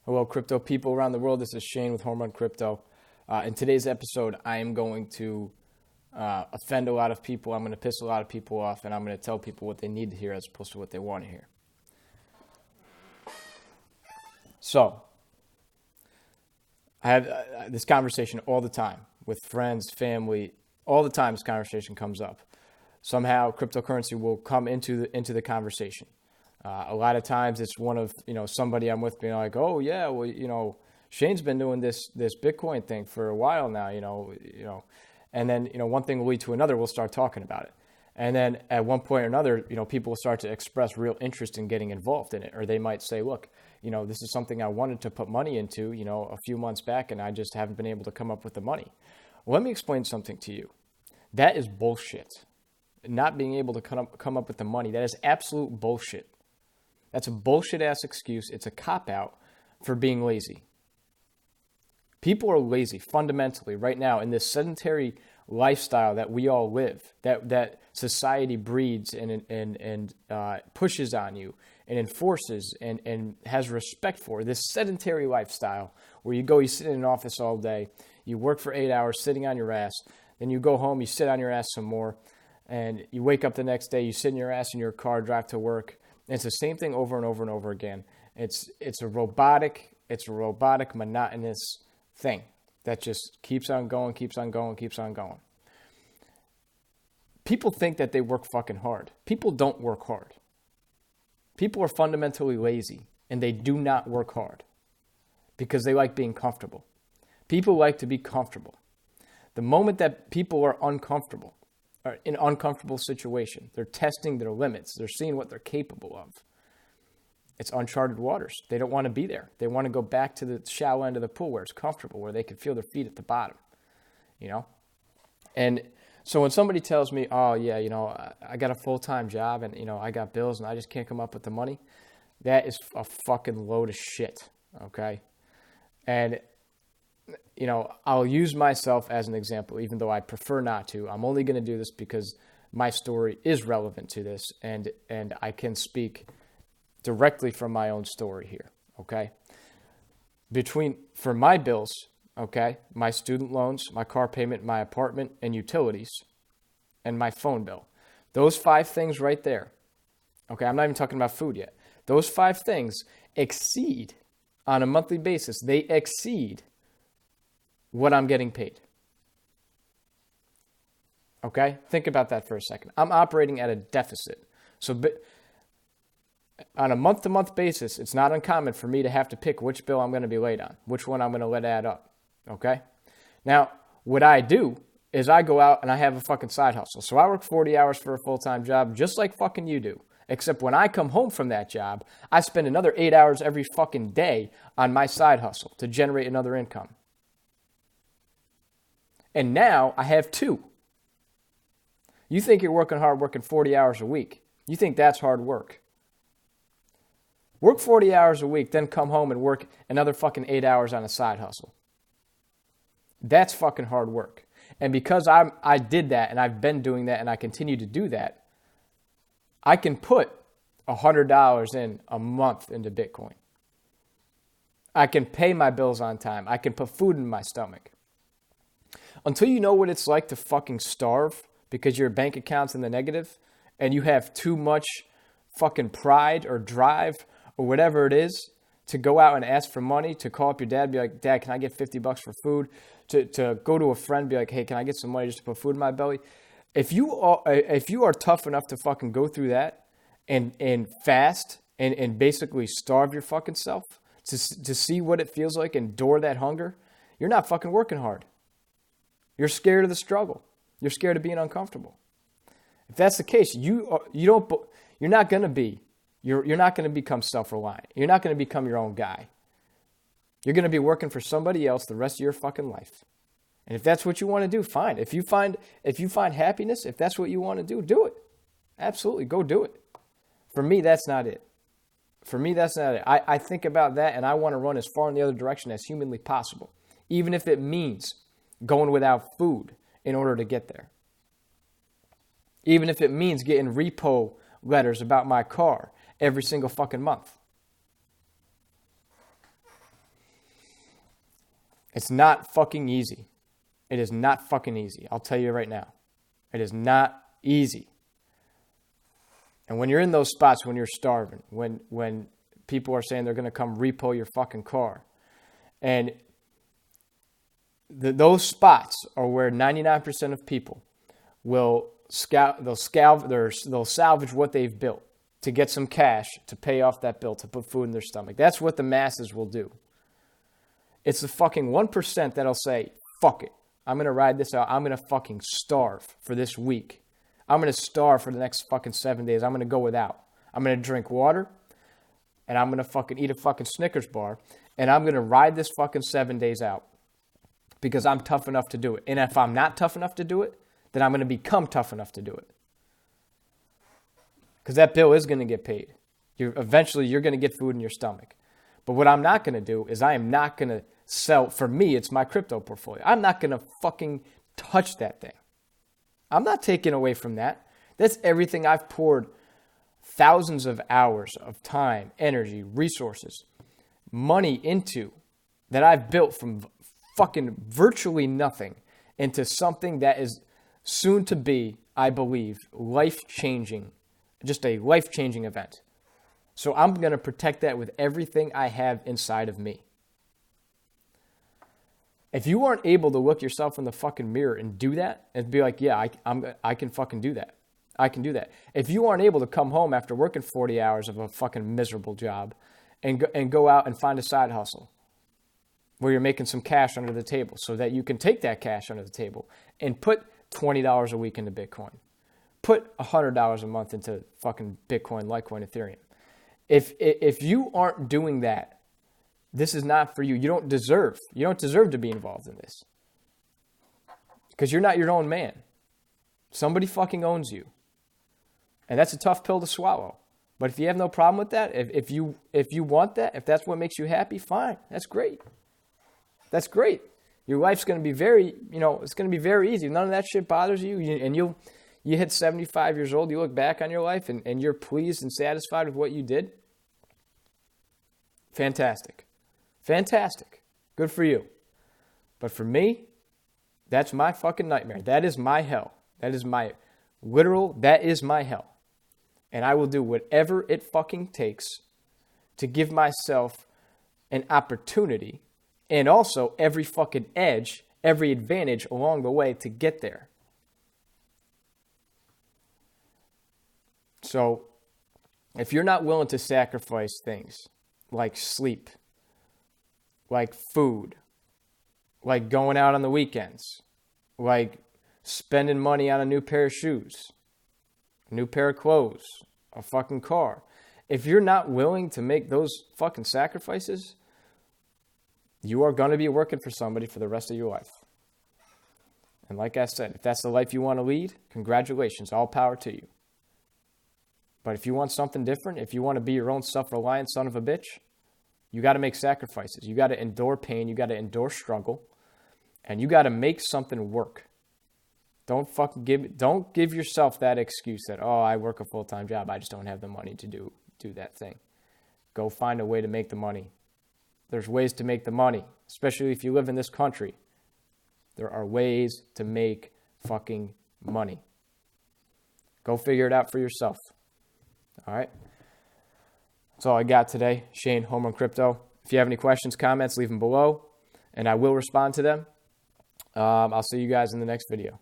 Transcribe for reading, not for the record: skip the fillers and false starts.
Hello, crypto people around the world. This is Shane with Home Run Crypto. In today's episode, I am going to offend a lot of people. I'm going to piss a lot of people off, and I'm going to tell people what they need to hear as opposed to what they want to hear. So, I have this conversation all the time with friends, family. All the time this conversation comes up. Somehow, cryptocurrency will come into the conversation. A lot of times it's one of, somebody I'm with being like, oh yeah, well, Shane's been doing this Bitcoin thing for a while now, and then, one thing will lead to another. We'll start talking about it. And then at one point or another, people will start to express real interest in getting involved in it. Or they might say, look, this is something I wanted to put money into, a few months back, and I just haven't been able to come up with the money. Well, let me explain something to you. That is bullshit. Not being able to come up with the money, that is absolute bullshit. That's a bullshit-ass excuse. It's a cop-out for being lazy. People are lazy fundamentally right now in this sedentary lifestyle that we all live, that society breeds and pushes on you and enforces and has respect for. This sedentary lifestyle where you sit in an office all day, you work for 8 hours sitting on your ass, then you go home, you sit on your ass some more, and you wake up the next day, you sit in your ass in your car, drive to work. It's the same thing over and over and over again. It's a robotic, monotonous thing that just keeps on going. People think that they work fucking hard. People don't work hard. People are fundamentally lazy, and they do not work hard because they like being comfortable. People like to be comfortable. The moment that people are uncomfortable, in an uncomfortable situation, they're testing their limits. They're seeing what they're capable of. It's uncharted waters. They don't want to be there. They want to go back to the shallow end of the pool where it's comfortable, where they can feel their feet at the bottom, And so when somebody tells me, oh, yeah, I got a full-time job and, I got bills and I just can't come up with the money, that is a fucking load of shit, okay? And I'll use myself as an example, even though I prefer not to. I'm only going to do this because my story is relevant to this, and I can speak directly from my own story here, okay? For my bills, okay, my student loans, my car payment, my apartment, and utilities, and my phone bill. Those 5 things right there, okay, I'm not even talking about food yet. Those 5 things exceed, on a monthly basis, they exceed what I'm getting paid. Okay? Think about that for a second. I'm operating at a deficit. So on a month-to-month basis, it's not uncommon for me to have to pick which bill I'm going to be late on, which one I'm going to let add up. Okay? Now, what I do is I go out and I have a fucking side hustle. So I work 40 hours for a full-time job just like fucking you do. Except when I come home from that job, I spend another 8 hours every fucking day on my side hustle to generate another income. And now I have 2. You think you're working hard, working 40 hours a week. You think that's hard work. Work 40 hours a week, then come home and work another fucking 8 hours on a side hustle. That's fucking hard work. And because I did that and I've been doing that and I continue to do that, I can put $100 in a month into Bitcoin. I can pay my bills on time. I can put food in my stomach. Until you know what it's like to fucking starve because your bank account's in the negative and you have too much fucking pride or drive or whatever it is to go out and ask for money, to call up your dad, be like, Dad, can I get $50 for food? To go to a friend, be like, hey, can I get some money just to put food in my belly? If you are tough enough to fucking go through that and fast and basically starve your fucking self to see what it feels like, endure that hunger, you're not fucking working hard. You're scared of the struggle. You're scared of being uncomfortable. If that's the case, you're not going to become self-reliant. You're not going to become your own guy. You're going to be working for somebody else the rest of your fucking life. And if that's what you want to do, fine. If you find happiness, if that's what you want to do it. Absolutely, go do it. For me, that's not it. I think about that and I want to run as far in the other direction as humanly possible, even if it means going without food in order to get there. Even if it means getting repo letters about my car every single fucking month. It's not fucking easy. It is not fucking easy. I'll tell you right now. It is not easy. And when you're in those spots, when you're starving, when people are saying they're going to come repo your fucking car, and those spots are where 99% of people will they'll salvage what they've built to get some cash to pay off that bill, to put food in their stomach. That's what the masses will do. It's the fucking 1% that'll say, fuck it. I'm going to ride this out. I'm going to fucking starve for this week. I'm going to starve for the next fucking 7 days. I'm going to go without. I'm going to drink water, and I'm going to fucking eat a fucking Snickers bar, and I'm going to ride this fucking 7 days out because I'm tough enough to do it. And if I'm not tough enough to do it, then I'm going to become tough enough to do it. Because that bill is going to get paid. Eventually, you're going to get food in your stomach. But what I'm not going to do is I am not going to sell. For me, it's my crypto portfolio. I'm not going to fucking touch that thing. I'm not taking away from that. That's everything I've poured thousands of hours of time, energy, resources, money into, that I've built from fucking virtually nothing into something that is soon to be, I believe, life-changing, just a life-changing event. So I'm going to protect that with everything I have inside of me. If you aren't able to look yourself in the fucking mirror and do that and be like, yeah, I can fucking do that. I can do that. If you aren't able to come home after working 40 hours of a fucking miserable job and go out and find a side hustle where you're making some cash under the table so that you can take that cash under the table and put $20 a week into Bitcoin. Put $100 a month into fucking Bitcoin, Litecoin, Ethereum. If you aren't doing that, this is not for you. You don't deserve to be involved in this. Because you're not your own man. Somebody fucking owns you. And that's a tough pill to swallow. But if you have no problem with that, if you want that, if that's what makes you happy, fine. That's great. That's great. Your life's going to be it's going to be very easy. None of that shit bothers you. And you hit 75 years old, you look back on your life and you're pleased and satisfied with what you did. Fantastic. Fantastic. Good for you. But for me, that's my fucking nightmare. That is my hell. That is my hell. And I will do whatever it fucking takes to give myself an opportunity and also every fucking edge, every advantage along the way to get there. So, if you're not willing to sacrifice things like sleep, like food, like going out on the weekends, like spending money on a new pair of shoes, a new pair of clothes, a fucking car. If you're not willing to make those fucking sacrifices, you are going to be working for somebody for the rest of your life. And like I said, if that's the life you want to lead, congratulations, all power to you. But if you want something different, if you want to be your own self-reliant son of a bitch, you got to make sacrifices. You got to endure pain. You got to endure struggle. And you got to make something work. Don't give yourself that excuse that, oh, I work a full-time job. I just don't have the money to do that thing. Go find a way to make the money. There's ways to make the money, especially if you live in this country. There are ways to make fucking money. Go figure it out for yourself. All right? That's all I got today. Shane, Home Run Crypto. If you have any questions, comments, leave them below, and I will respond to them. I'll see you guys in the next video.